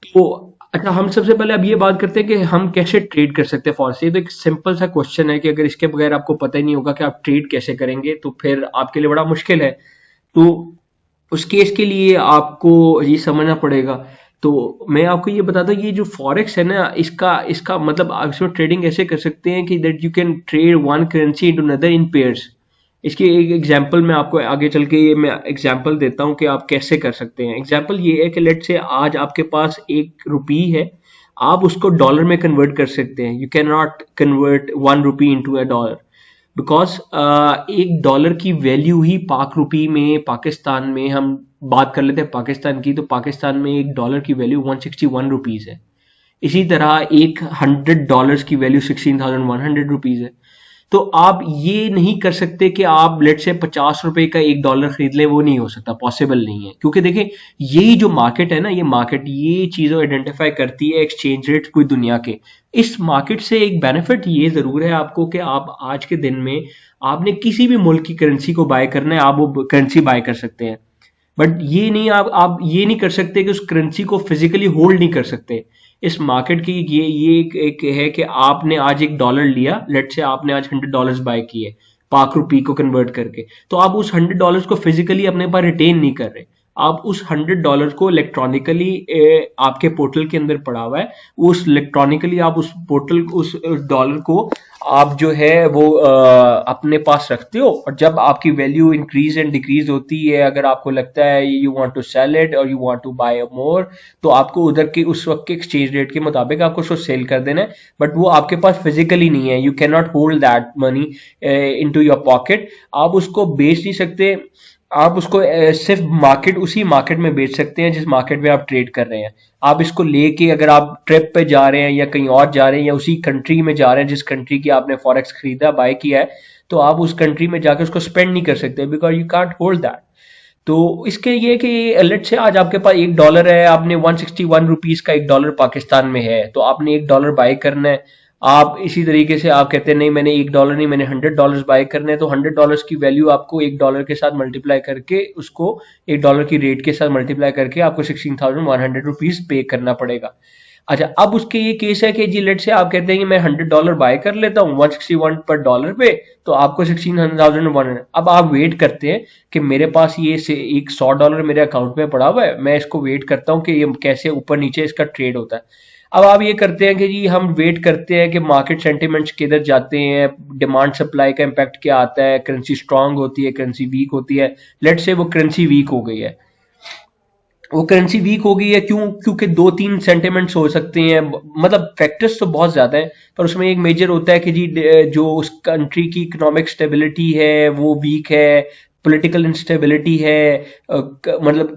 तो अच्छा, हम सबसे पहले अब ये बात करते हैं कि हम कैसे ट्रेड कर सकते हैं फॉरेक्स। ये तो एक सिंपल सा क्वेश्चन है कि अगर इसके बगैर आपको पता ही नहीं होगा कि आप ट्रेड कैसे करेंगे तो फिर आपके लिए बड़ा मुश्किल है। तो उस केस के लिए आपको ये समझना पड़ेगा। तो मैं आपको ये बताता हूँ, ये जो फॉरेक्स है ना, इसका इसका मतलब आप इसमें ट्रेडिंग ऐसे कर सकते हैं कि that you can trade one currency into another in pairs. इसकी एक एग्जांपल मैं आपको आगे चल के ये मैं एग्जांपल देता हूँ कि आप कैसे कर सकते हैं। एग्जांपल ये है कि लेट से आज आपके पास 1 रुपी है, आप उसको डॉलर में कन्वर्ट कर सकते हैं। You can not convert 1 rupee into a dollar, because एक डॉलर की वैल्यू ही पाक रुपी में, पाकिस्तान में हम बात कर लेते हैं पाकिस्तान की, तो पाकिस्तान में एक डॉलर की वैल्यू 161 रुपीज है। इसी तरह एक $100 की वैल्यू 16,100 रुपीज है। तो आप ये नहीं कर सकते कि आप लेट से 50 रुपए का $1 खरीद लें, वो नहीं हो सकता, पॉसिबल नहीं है। क्योंकि देखिए, यही जो मार्केट है ना, ये मार्केट ये चीज़ों आइडेंटिफाई करती है एक्सचेंज रेट कोई दुनिया के। इस मार्केट से एक बेनिफिट ये जरूर है आपको कि आप आज के दिन में आपने किसी भी मुल्क की करेंसी को बाय करना है, आप वो करेंसी बाय कर सकते हैं। बट ये नहीं, आप ये नहीं कर सकते कि उस करेंसी को फिजिकली होल्ड नहीं कर सकते। इस मार्केट की ये एक है कि आपने आज $1 लिया, लेट से आपने आज $100 बाय किए पाक रुपी को कन्वर्ट करके, तो आप उस $100 को फिजिकली अपने पास रिटेन नहीं कर रहे। आप उस $100 को इलेक्ट्रॉनिकली आपके पोर्टल के अंदर पड़ा हुआ है, उस इलेक्ट्रॉनिकली आप उस पोर्टल उस डॉलर को आप जो है वो अपने पास रखते हो। और जब आपकी वैल्यू इंक्रीज एंड डिक्रीज होती है, अगर आपको लगता है you want to sell it और you want to buy more, तो आपको उधर के उस वक्त के एक्सचेंज रेट के मुताबिक आपको उसको सेल कर देना है। बट वो आपके पास फिजिकली नहीं है, you can not hold that money into your pocket. आप उसको बेच नहीं सकते, आप उसको सिर्फ मार्केट, उसी मार्केट में बेच सकते हैं जिस मार्केट में आप ट्रेड कर रहे हैं। आप इसको लेके अगर आप ट्रिप पे जा रहे हैं या कहीं और जा रहे हैं या उसी कंट्री में जा रहे हैं जिस कंट्री की आपने फॉरेक्स खरीदा बाय किया है, तो आप उस कंट्री में जाकर उसको स्पेंड नहीं कर सकते, because you can't hold that. तो इसके ये कि लेट से आज आपके पास $1 है, आपने 161 रुपीज का $1 पाकिस्तान में है, तो आपने $1 बाय करना है। आप इसी तरीके से आप कहते हैं नहीं, मैंने $1 नहीं, मैंने $100 बाय करने हैं, तो $100 की वैल्यू आपको $1 के साथ मल्टीप्लाई करके, उसको $1 की रेट के साथ मल्टीप्लाई करके आपको 16,100 रुपीज पे करना पड़ेगा। अच्छा, अब उसके ये केस है कि जी लेट से आप कहते हैं कि मैं $100 बाय कर लेता हूँ 161 पर डॉलर पे, तो आपको 16,100। अब आप वेट करते हैं कि मेरे पास ये से एक $100 मेरे अकाउंट में पड़ा हुआ है, मैं इसको वेट करता हूँ कि ये कैसे ऊपर नीचे इसका ट्रेड होता है। अब आप ये करते हैं कि जी हम वेट करते हैं कि मार्केट सेंटिमेंट्स किधर जाते हैं, डिमांड सप्लाई का इम्पैक्ट क्या आता है, करेंसी स्ट्रांग होती है, करेंसी वीक होती है। लेट से वो करेंसी वीक हो गई है, वो करेंसी वीक हो गई है, क्यों? क्योंकि दो तीन सेंटिमेंट्स हो सकते हैं, मतलब फैक्टर्स तो बहुत ज्यादा है, पर उसमें एक मेजर होता है कि जी जो उस कंट्री की इकोनॉमिक स्टेबिलिटी है वो वीक है, पॉलिटिकल इंस्टेबिलिटी है, मतलब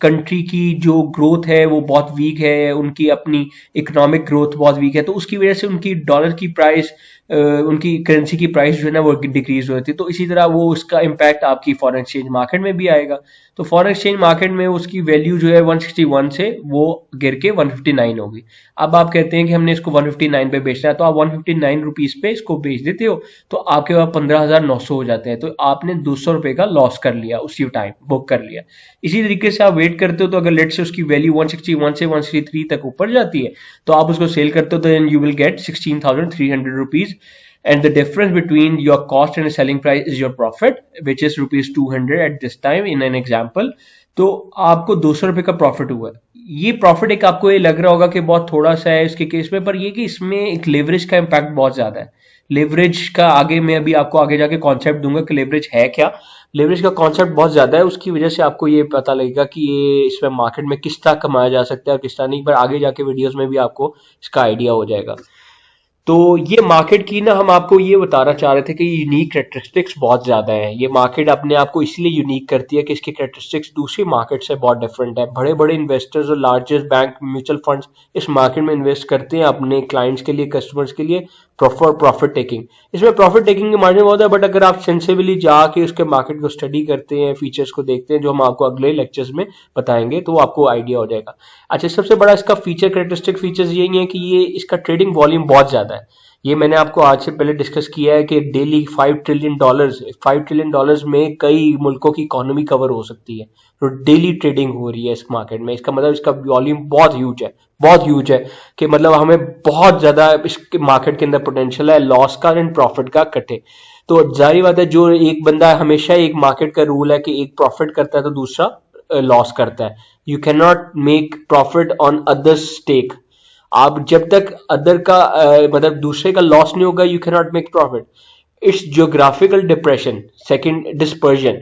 कंट्री की जो ग्रोथ है वो बहुत वीक है, उनकी अपनी इकोनॉमिक ग्रोथ बहुत वीक है, तो उसकी वजह से उनकी डॉलर की प्राइस, उनकी करेंसी की प्राइस जो है ना वो डिक्रीज हो जाती है। तो इसी तरह वो उसका इम्पैक्ट आपकी फॉरेन एक्सचेंज मार्केट में भी आएगा। तो फॉरेन एक्सचेंज मार्केट में उसकी वैल्यू जो है 161 से वो गिर के 159 होगी। अब आप कहते हैं कि हमने इसको 159 पे बेचना है, तो आप 159 रुपीज पे इसको बेच देते हो, तो आपके पास 15,900 हो जाते हैं, तो आपने ₹200 का लॉस कर लिया, उसी टाइम बुक कर लिया। इसी तरीके से आप वेट करते हो, तो अगर लेट से उसकी वैल्यू 161 से 163 तक ऊपर जाती है, तो आप उसको सेल करते हो, तो then you will get 16,300 rupees, and the difference between your cost and selling price is your profit, which is rupees 200 at this time in an example। तो आपको ₹200 का प्रॉफिट हुआ है। ये प्रॉफिट एक आपको ये लग रहा होगा कि बहुत थोड़ा सा है इसके केस में, पर ये कि इसमें एक लेवरेज का इम्पैक्ट बहुत ज्यादा है। लेवरेज का आगे मैं अभी आपको आगे जाके कॉन्सेप्ट दूंगा कि लेवरेज है क्या। लेवरेज का कॉन्सेप्ट बहुत ज्यादा है, उसकी वजह से आपको ये पता लगेगा कि ये इसमें मार्केट में किस तरह कमाया जा सकता है और किस तरह नहीं, पर आगे जाके वीडियोस में भी आपको इसका आइडिया हो जाएगा। तो ये मार्केट की ना, हम आपको ये बताना चाह रहे थे कि यूनिक कैरेक्टरिस्टिक्स बहुत ज्यादा है। ये मार्केट अपने आप को इसलिए यूनिक करती है कि इसकी कैरेक्टरिस्टिक्स दूसरी मार्केट से बहुत डिफरेंट है। बड़े बड़े इन्वेस्टर्स और लार्जेस्ट बैंक म्यूचुअल फंड्स इस मार्केट में इन्वेस्ट करते हैं अपने क्लाइंट्स के लिए, कस्टमर्स के लिए, फॉर प्रॉफिट टेकिंग। इसमें प्रॉफिट टेकिंग के मार्जिन बहुत है, बट अगर आप सेंसिबली जाके उसके मार्केट को स्टडी करते हैं, फीचर्स को देखते हैं, जो हम आपको अगले लेक्चर्स में बताएंगे, तो वो आपको आइडिया हो जाएगा। अच्छा, सबसे बड़ा इसका फीचर, कैरेक्टरिस्टिक फीचर्स यही है कि ये इसका ट्रेडिंग वॉल्यूम बहुत ज्यादा है। ये मैंने आपको आज से पहले डिस्कस किया है कि डेली $5 ट्रिलियन में कई मुल्कों की इकोनॉमी कवर हो सकती है। तो डेली ट्रेडिंग हो रही है इस मार्केट में, इसका मतलब इसका वॉल्यूम बहुत ह्यूज है, बहुत ह्यूज है कि मतलब हमें बहुत ज्यादा इस मार्केट के अंदर पोटेंशियल है लॉस का एंड प्रॉफिट का इकट्ठे। तो जारी बात है, जो एक बंदा, हमेशा एक मार्केट का रूल है कि एक प्रॉफिट करता है तो दूसरा लॉस करता है। You can not make profit on other stake. आप जब तक अदर का मतलब दूसरे का लॉस नहीं होगा, you can not make profit. It's geographical depression, second dispersion.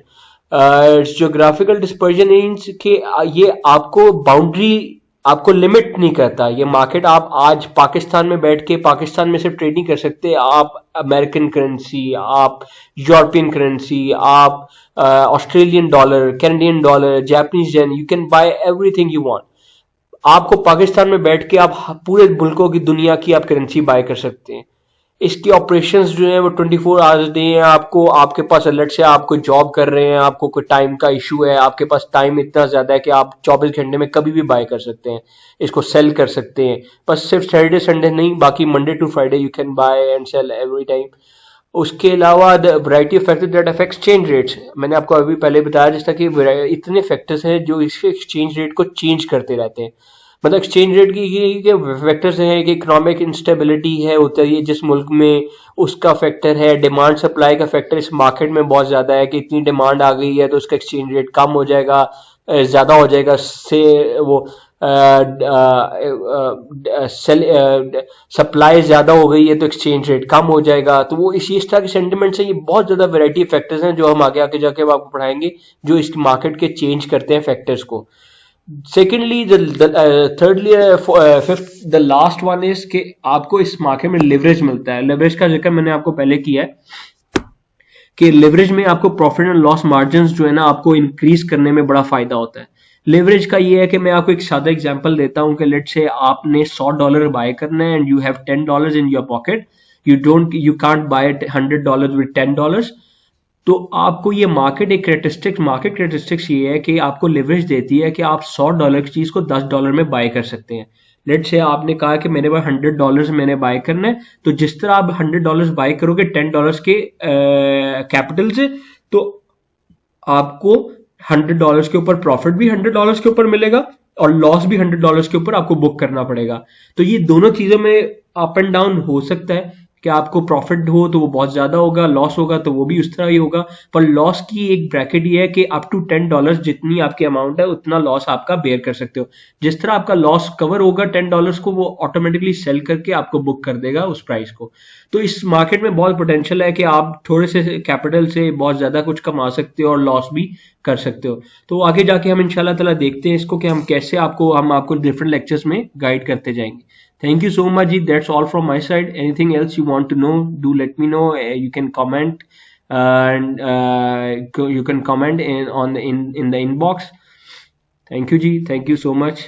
Geographical dispersion means कि ये आपको बाउंड्री, आपको लिमिट नहीं करता ये मार्केट। आप आज पाकिस्तान में बैठ के पाकिस्तान में सिर्फ ट्रेड नहीं कर सकते, आप अमेरिकन करेंसी, आप यूरोपियन करेंसी, आप Australian dollar, Canadian dollar, Japanese yen, you can bye everything you want. आपको पाकिस्तान में बैठ के आप पूरे मुल्कों की दुनिया की आप करेंसी बाय कर सकते हैं। इसके ऑपरेशंस जो है वो 24 आवर्स डे हैं। आपको, आपके पास अलर्ट से आपको जॉब कर रहे हैं, आपको कोई टाइम का इशू है, आपके पास टाइम इतना ज्यादा है कि आप 24 घंटे में कभी भी बाय कर सकते हैं, इसको सेल कर सकते हैं। बस सिर्फ सैटरडे संडे नहीं, बाकी Monday to Friday you can buy and sell every time. उसके अलावा the variety of factors that affect exchange rates, मैंने आपको अभी पहले बताया जिस तरह कि इतने फैक्टर्स हैं जो इसके एक्सचेंज रेट को चेंज करते रहते हैं। मतलब एक्सचेंज रेट की फैक्टर्स हैं कि इकोनॉमिक इंस्टेबिलिटी है होता है जिस मुल्क में, उसका फैक्टर है। डिमांड सप्लाई का फैक्टर इस मार्केट में बहुत ज्यादा है कि इतनी डिमांड आ गई है तो उसका एक्सचेंज रेट कम हो जाएगा, ज्यादा हो जाएगा, से वो सप्लाई ज्यादा हो गई है तो एक्सचेंज रेट कम हो जाएगा। तो वो इस तरह के सेंटिमेंट से, ये बहुत ज्यादा वैरायटी फैक्टर्स हैं जो हम आगे आगे जाके आपको पढ़ाएंगे, जो इस मार्केट के चेंज करते हैं फैक्टर्स को। Secondly, thirdly, fifth, the last one is कि आपको इस मार्केट में लिवरेज मिलता है। लिवरेज का जिक्र मैंने आपको पहले किया है कि लिवरेज में आपको प्रॉफिट एंड लॉस मार्जिन जो है ना आपको इंक्रीज करने में बड़ा फायदा होता है। लिवरेज का ये है कि मैं आपको एक सादा एग्जांपल देता हूं कि लेट से आपने $100 बाय करना है and you have $10 in your pocket. You can't buy $100 with $10। तो आपको ये मार्केट करेक्टरिस्टिक्स ये है कि आपको लिवरेज देती है कि आप $100 की चीज को $10 में बाय कर सकते हैं। लेट से आपने कहा कि मेरे पास $100 मैंने बाय करना है, तो जिस तरह आप $100 बाय करोगे $10 के कैपिटल से, तो आपको $100 के ऊपर प्रॉफिट भी $100 के ऊपर मिलेगा और लॉस भी $100 के ऊपर आपको बुक करना पड़ेगा। तो ये दोनों चीजों में अप एंड डाउन हो सकता है कि आपको प्रॉफिट हो तो वो बहुत ज्यादा होगा, लॉस होगा तो वो भी उस तरह ही होगा। पर लॉस की एक ब्रैकेट ये है कि अप टू $10 जितनी आपकी अमाउंट है उतना लॉस आपका बेयर कर सकते हो। जिस तरह आपका लॉस कवर होगा $10 को, वो ऑटोमेटिकली सेल करके आपको बुक कर देगा उस प्राइस को। तो इस मार्केट में बहुत पोटेंशियल है कि आप थोड़े से कैपिटल से बहुत ज्यादा कुछ कमा सकते हो और लॉस भी कर सकते हो। तो आगे जाके हम इंशाल्लाह ताला देखते हैं इसको कि हम कैसे हम आपको डिफरेंट लेक्चर्स में गाइड करते जाएंगे। Thank you so much, Ji. That's all from my side. Anything else you want to know, do let me know. You can comment, and you can comment in the inbox. Thank you, Ji. Thank you so much.